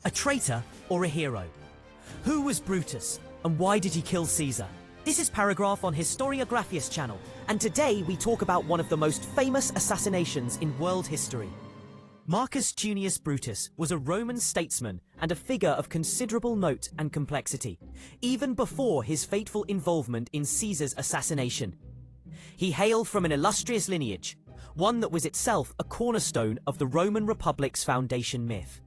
A traitor or a hero? Who was Brutus and why did he kill Caesar? This is Paragraph on Historia Graphius channel, and today we talk about one of the most famous assassinations in world history. Marcus Junius Brutus was a Roman statesman and a figure of considerable note and complexity, even before his fateful involvement in Caesar's assassination. He hailed from an illustrious lineage, one that was itself a cornerstone of the Roman Republic's foundation myth.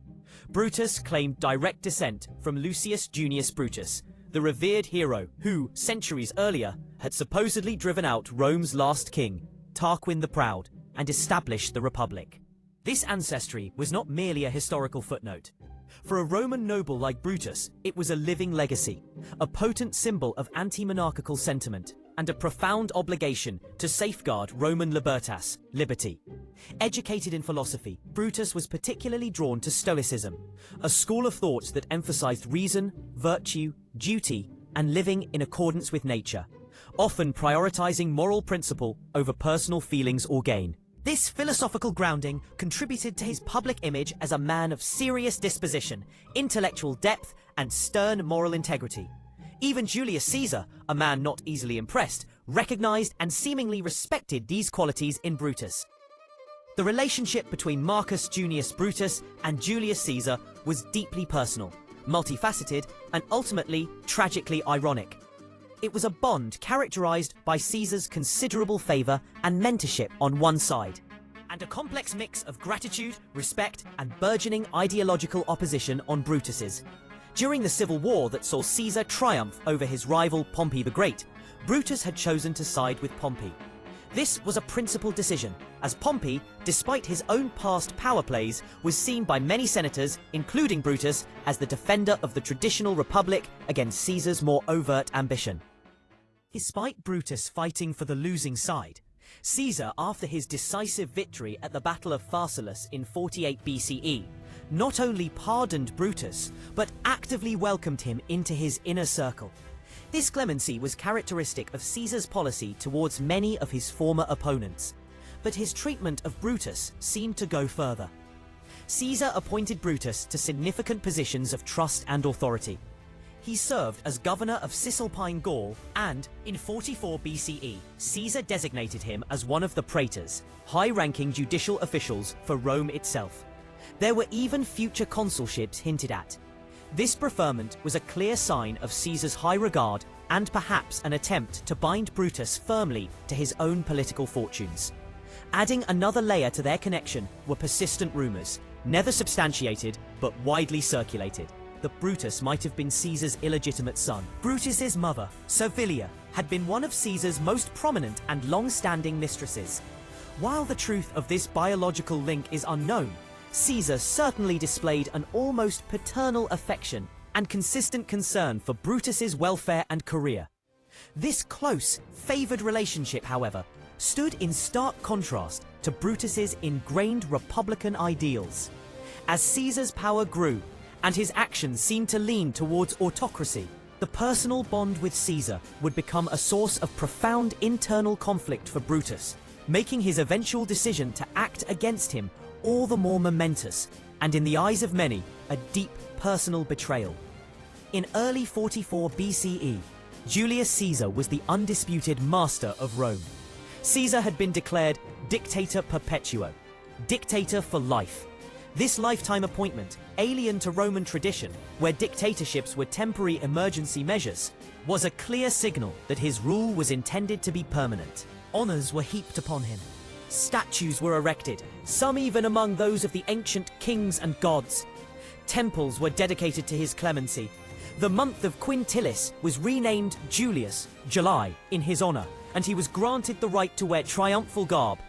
Brutus claimed direct descent from Lucius Junius Brutus, the revered hero who, centuries earlier, had supposedly driven out Rome's last king, Tarquin the Proud, and established the Republic. This ancestry was not merely a historical footnote. For a Roman noble like Brutus, it was a living legacy, a potent symbol of anti-monarchical sentiment, and a profound obligation to safeguard Roman libertas, liberty. Educated in philosophy, Brutus was particularly drawn to Stoicism, a school of thought that emphasized reason, virtue, duty, and living in accordance with nature, often prioritizing moral principle over personal feelings or gain. This philosophical grounding contributed to his public image as a man of serious disposition, intellectual depth, and stern moral integrity. Even Julius Caesar, a man not easily impressed, recognized and seemingly respected these qualities in Brutus. The relationship between Marcus Junius Brutus and Julius Caesar was deeply personal, multifaceted, and ultimately tragically ironic. It was a bond characterized by Caesar's considerable favor and mentorship on one side, and a complex mix of gratitude, respect, and burgeoning ideological opposition on Brutus's. During the civil war that saw Caesar triumph over his rival Pompey the Great, Brutus had chosen to side with Pompey. This was a principled decision, as Pompey, despite his own past power plays, was seen by many senators, including Brutus, as the defender of the traditional republic against Caesar's more overt ambition. Despite Brutus fighting for the losing side, Caesar, after his decisive victory at the Battle of Pharsalus in 48 BCE, not only pardoned Brutus, but actively welcomed him into his inner circle. This clemency was characteristic of Caesar's policy towards many of his former opponents, but his treatment of Brutus seemed to go further. Caesar appointed Brutus to significant positions of trust and authority. He served as governor of Cisalpine Gaul, and, in 44 BCE, Caesar designated him as one of the praetors, high-ranking judicial officials for Rome itself. There were even future consulships hinted at. This preferment was a clear sign of Caesar's high regard and perhaps an attempt to bind Brutus firmly to his own political fortunes. Adding another layer to their connection were persistent rumors, never substantiated but widely circulated, that Brutus might have been Caesar's illegitimate son. Brutus's mother, Servilia, had been one of Caesar's most prominent and long-standing mistresses. While the truth of this biological link is unknown, Caesar certainly displayed an almost paternal affection and consistent concern for Brutus's welfare and career. This close, favored relationship, however, stood in stark contrast to Brutus's ingrained republican ideals. As Caesar's power grew and his actions seemed to lean towards autocracy, the personal bond with Caesar would become a source of profound internal conflict for Brutus, making his eventual decision to act against him all the more momentous, and in the eyes of many, a deep personal betrayal. In early 44 BCE, Julius Caesar was the undisputed master of Rome. Caesar had been declared Dictator Perpetuo, dictator for life. This lifetime appointment, alien to Roman tradition, where dictatorships were temporary emergency measures, was a clear signal that his rule was intended to be permanent. Honors were heaped upon him. Statues were erected, some even among those of the ancient kings and gods. Temples were dedicated to his clemency. The month of Quintilis was renamed Julius, July, in his honor, and he was granted the right to wear triumphal garb,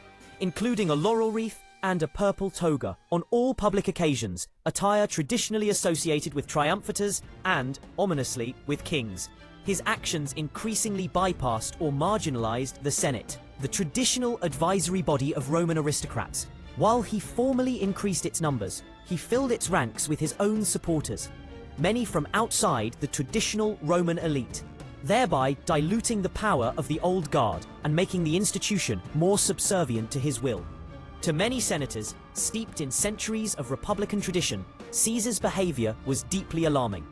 including a laurel wreath and a purple toga on all public occasions, attire traditionally associated with triumphators and, ominously, with kings. His actions increasingly bypassed or marginalized the Senate, the traditional advisory body of Roman aristocrats. While he formally increased its numbers, he filled its ranks with his own supporters, many from outside the traditional Roman elite, thereby diluting the power of the old guard and making the institution more subservient to his will. To many senators, steeped in centuries of republican tradition, Caesar's behavior was deeply alarming.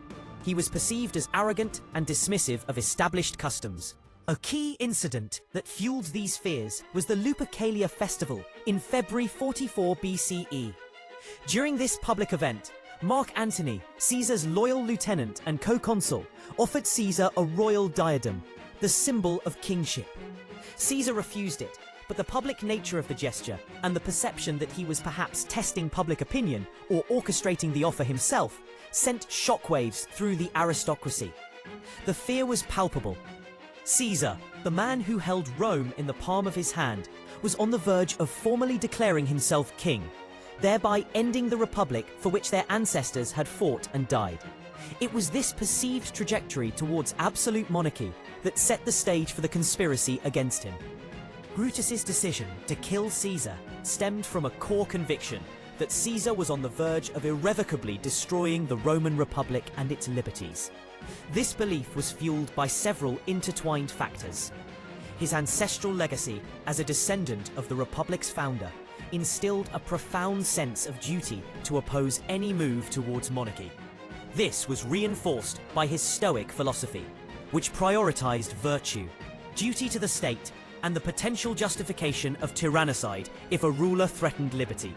He was perceived as arrogant and dismissive of established customs. A key incident that fueled these fears was the Lupercalia festival in February 44 BCE. During this public event, Mark Antony, Caesar's loyal lieutenant and co-consul, offered Caesar a royal diadem, the symbol of kingship. Caesar refused it, but the public nature of the gesture and the perception that he was perhaps testing public opinion or orchestrating the offer himself sent shockwaves through the aristocracy. The fear was palpable. Caesar, the man who held Rome in the palm of his hand, was on the verge of formally declaring himself king, thereby ending the republic for which their ancestors had fought and died. It was this perceived trajectory towards absolute monarchy that set the stage for the conspiracy against him. Brutus's decision to kill Caesar stemmed from a core conviction that Caesar was on the verge of irrevocably destroying the Roman Republic and its liberties. This belief was fueled by several intertwined factors. His ancestral legacy as a descendant of the Republic's founder instilled a profound sense of duty to oppose any move towards monarchy. This was reinforced by his Stoic philosophy, which prioritized virtue, duty to the state, and the potential justification of tyrannicide if a ruler threatened liberty.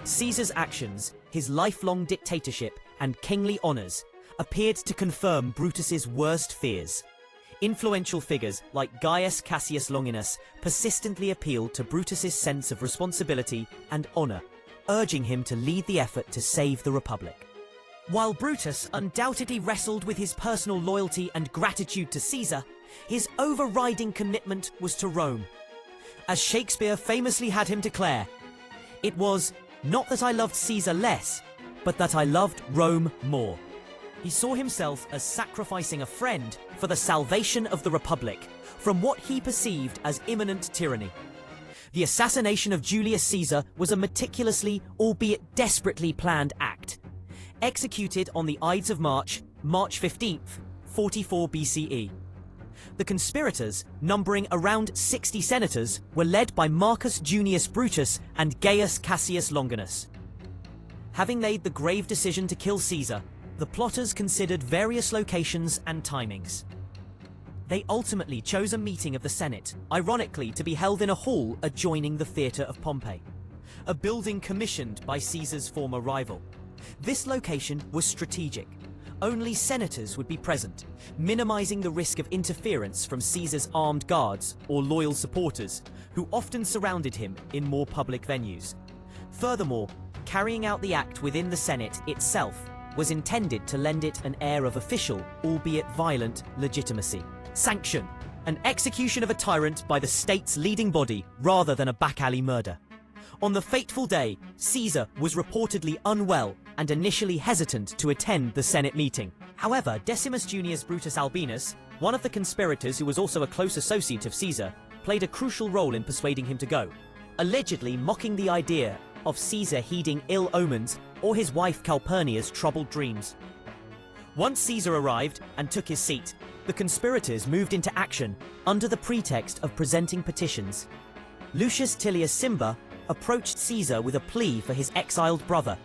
Caesar's actions, his lifelong dictatorship, and kingly honors appeared to confirm Brutus's worst fears. Influential figures like Gaius Cassius Longinus persistently appealed to Brutus's sense of responsibility and honor, urging him to lead the effort to save the Republic. While Brutus undoubtedly wrestled with his personal loyalty and gratitude to Caesar, his overriding commitment was to Rome. As Shakespeare famously had him declare, "It was not that I loved Caesar less, but that I loved Rome more." He saw himself as sacrificing a friend for the salvation of the Republic from what he perceived as imminent tyranny. The assassination of Julius Caesar was a meticulously, albeit desperately planned act. Executed on the Ides of March, March 15th, 44 BCE. The conspirators, numbering around 60 senators, were led by Marcus Junius Brutus and Gaius Cassius Longinus. Having made the grave decision to kill Caesar, the plotters considered various locations and timings. They ultimately chose a meeting of the Senate, ironically to be held in a hall adjoining the Theatre of Pompey, a building commissioned by Caesar's former rival. This location was strategic. Only senators would be present, minimizing the risk of interference from Caesar's armed guards or loyal supporters, who often surrounded him in more public venues. Furthermore, carrying out the act within the Senate itself was intended to lend it an air of official, albeit violent, legitimacy. Sanction, an execution of a tyrant by the state's leading body rather than a back-alley murder. On the fateful day, Caesar was reportedly unwell and initially hesitant to attend the Senate meeting. However, Decimus Junius Brutus Albinus, one of the conspirators who was also a close associate of Caesar, played a crucial role in persuading him to go, allegedly mocking the idea of Caesar heeding ill omens or his wife Calpurnia's troubled dreams. Once Caesar arrived and took his seat, the conspirators moved into action under the pretext of presenting petitions. Lucius Tillius Cimber approached Caesar with a plea for his exiled brother,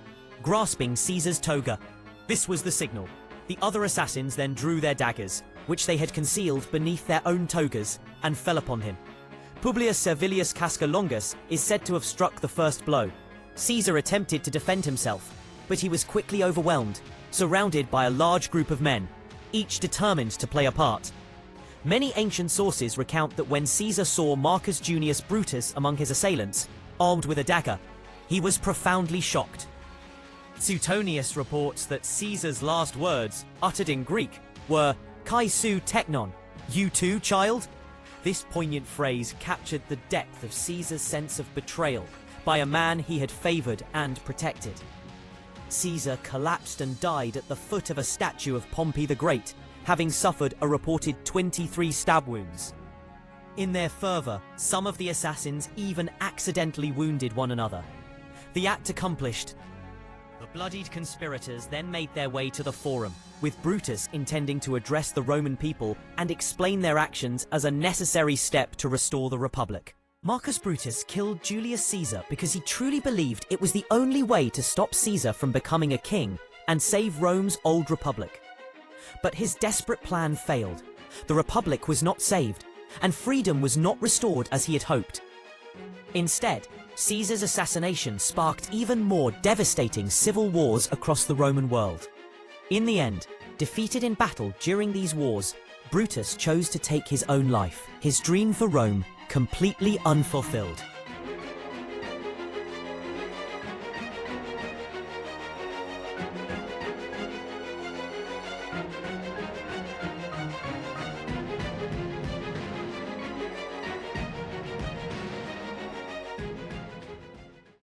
grasping Caesar's toga. This was the signal. The other assassins then drew their daggers, which they had concealed beneath their own togas, and fell upon him. Publius Servilius Casca Longus is said to have struck the first blow. Caesar attempted to defend himself, but he was quickly overwhelmed, surrounded by a large group of men, each determined to play a part. Many ancient sources recount that when Caesar saw Marcus Junius Brutus among his assailants, armed with a dagger, he was profoundly shocked. Suetonius reports that Caesar's last words, uttered in Greek, were "Kai su teknon," "You too, child?" This poignant phrase captured the depth of Caesar's sense of betrayal by a man he had favored and protected. Caesar collapsed and died at the foot of a statue of Pompey the Great, having suffered a reported 23 stab wounds. In their fervor, some of the assassins even accidentally wounded one another. The act accomplished, the bloodied conspirators then made their way to the Forum, with Brutus intending to address the Roman people and explain their actions as a necessary step to restore the Republic. Marcus Brutus killed Julius Caesar because he truly believed it was the only way to stop Caesar from becoming a king and save Rome's old republic. But his desperate plan failed. The republic was not saved, and freedom was not restored as he had hoped. Instead, Caesar's assassination sparked even more devastating civil wars across the Roman world. In the end, defeated in battle during these wars, Brutus chose to take his own life, his dream for Rome completely unfulfilled.